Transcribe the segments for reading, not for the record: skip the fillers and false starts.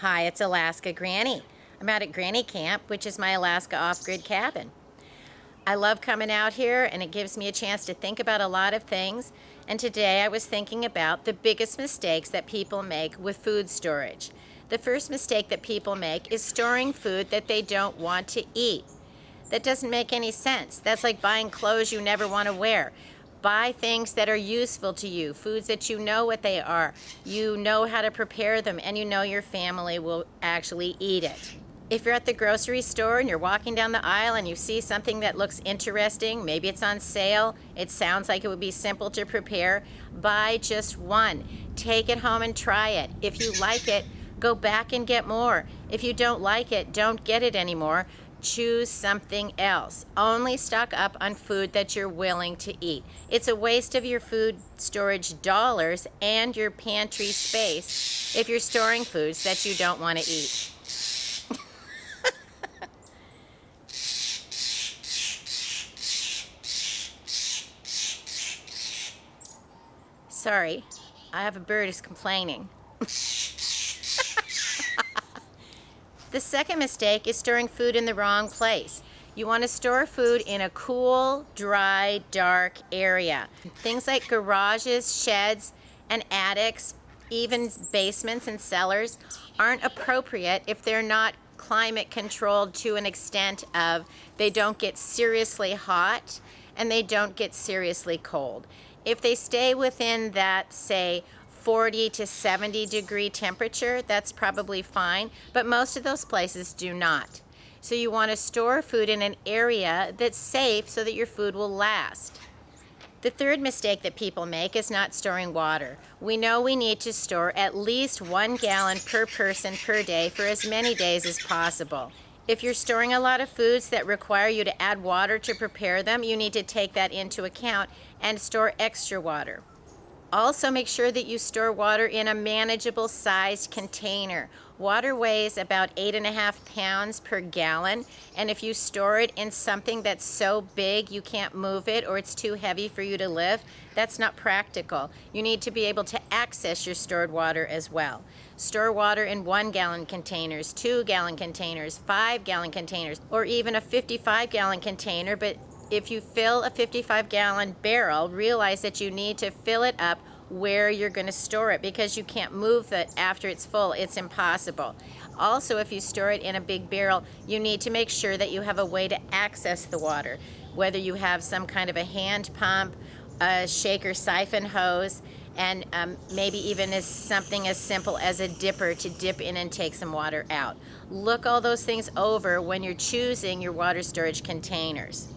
Hi, it's Alaska Granny. I'm out at Granny Camp, which is my Alaska off-grid cabin. I love coming out here and it gives me a chance to think about a lot of things. And today I was thinking about the biggest mistakes that people make with food storage. The first mistake that people make is storing food that they don't want to eat. That doesn't make any sense. That's like buying clothes you never want to wear. Buy things that are useful to you, foods that you know what they are, you know how to prepare them, and you know your family will actually eat it. If you're at the grocery store and you're walking down the aisle and you see something that looks interesting, maybe it's on sale, it sounds like it would be simple to prepare, buy just one. Take it home and try it. If you like it, go back and get more. If you don't like it, don't get it anymore. Choose something else. Only stock up on food that you're willing to eat. It's a waste of your food storage dollars and your pantry space if you're storing foods that you don't want to eat. Sorry, I have a bird who's complaining. The second mistake is storing food in the wrong place. You want to store food in a cool, dry, dark area. Things like garages, sheds, and attics, even basements and cellars, aren't appropriate if they're not climate controlled to an extent of they don't get seriously hot and they don't get seriously cold. If they stay within that, say, 40 to 70 degree temperature, that's probably fine, but most of those places do not. So you want to store food in an area that's safe so that your food will last. The third mistake that people make is not storing water. We know we need to store at least 1 gallon per person per day for as many days as possible. If you're storing a lot of foods that require you to add water to prepare them, you need to take that into account and store extra water. Also, make sure that you store water in a manageable sized container. Water weighs about 8.5 pounds per gallon, and if you store it in something that's so big you can't move it or it's too heavy for you to lift, that's not practical. You need to be able to access your stored water as well. Store water in 1-gallon containers, 2-gallon containers, 5-gallon containers, or even a 55-gallon container, but if you fill a 55-gallon barrel, realize that you need to fill it up where you're going to store it because you can't move it after it's full. It's impossible. Also, if you store it in a big barrel, you need to make sure that you have a way to access the water, whether you have some kind of a hand pump, a shaker siphon hose, and maybe even as something as simple as a dipper to dip in and take some water out. Look all those things over when you're choosing your water storage containers.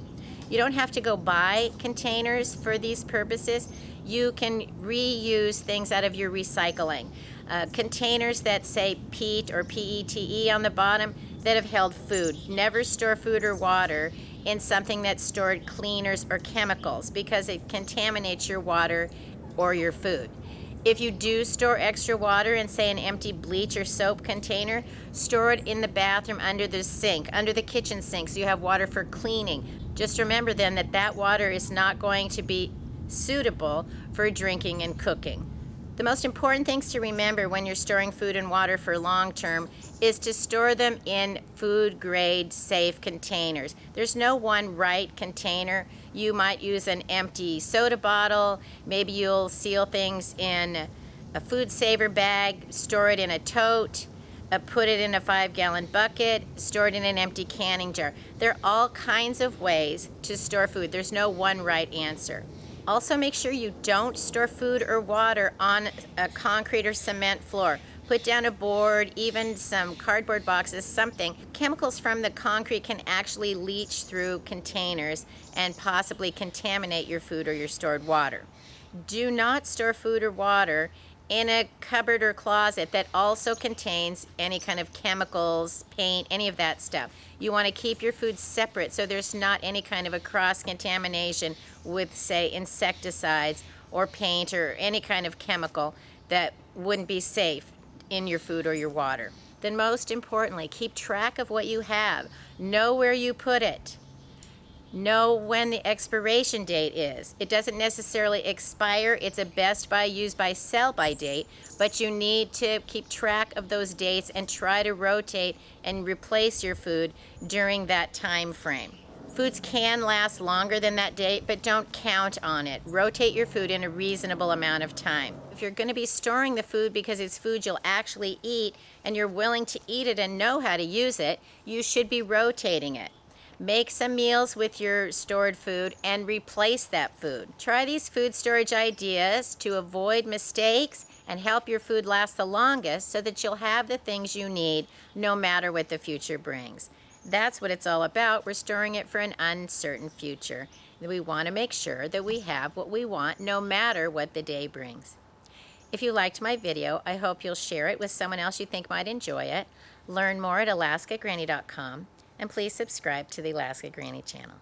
You don't have to go buy containers for these purposes. You can reuse things out of your recycling. Containers that say PET or PETE on the bottom that have held food. Never store food or water in something that's stored cleaners or chemicals because it contaminates your water or your food. If you do store extra water in, say, an empty bleach or soap container, store it in the bathroom under the sink, under the kitchen sink, so you have water for cleaning. Just remember then that that water is not going to be suitable for drinking and cooking. The most important things to remember when you're storing food and water for long term is to store them in food grade safe containers. There's no one right container. You might use an empty soda bottle, maybe you'll seal things in a food saver bag, store it in a tote, put it in a 5-gallon bucket, store it in an empty canning jar. There are all kinds of ways to store food. There's no one right answer. Also, make sure you don't store food or water on a concrete or cement floor. Put down a board, even some cardboard boxes, something. Chemicals from the concrete can actually leach through containers and possibly contaminate your food or your stored water. Do not store food or water in a cupboard or closet that also contains any kind of chemicals, paint, any of that stuff. You want to keep your food separate so there's not any kind of a cross-contamination with, say, insecticides or paint or any kind of chemical that wouldn't be safe in your food or your water. Then most importantly, keep track of what you have. Know where you put it. Know when the expiration date is. It doesn't necessarily expire. It's a best by, use by, sell by date, but you need to keep track of those dates and try to rotate and replace your food during that time frame. Foods can last longer than that date, but don't count on it. Rotate your food in a reasonable amount of time. If you're going to be storing the food because it's food you'll actually eat and you're willing to eat it and know how to use it, you should be rotating it. Make some meals with your stored food and replace that food. Try these food storage ideas to avoid mistakes and help your food last the longest so that you'll have the things you need no matter what the future brings. That's what it's all about. We're storing it for an uncertain future. We want to make sure that we have what we want no matter what the day brings. If you liked my video, I hope you'll share it with someone else you think might enjoy it. Learn more at alaskagranny.com. And please subscribe to the Alaska Granny channel.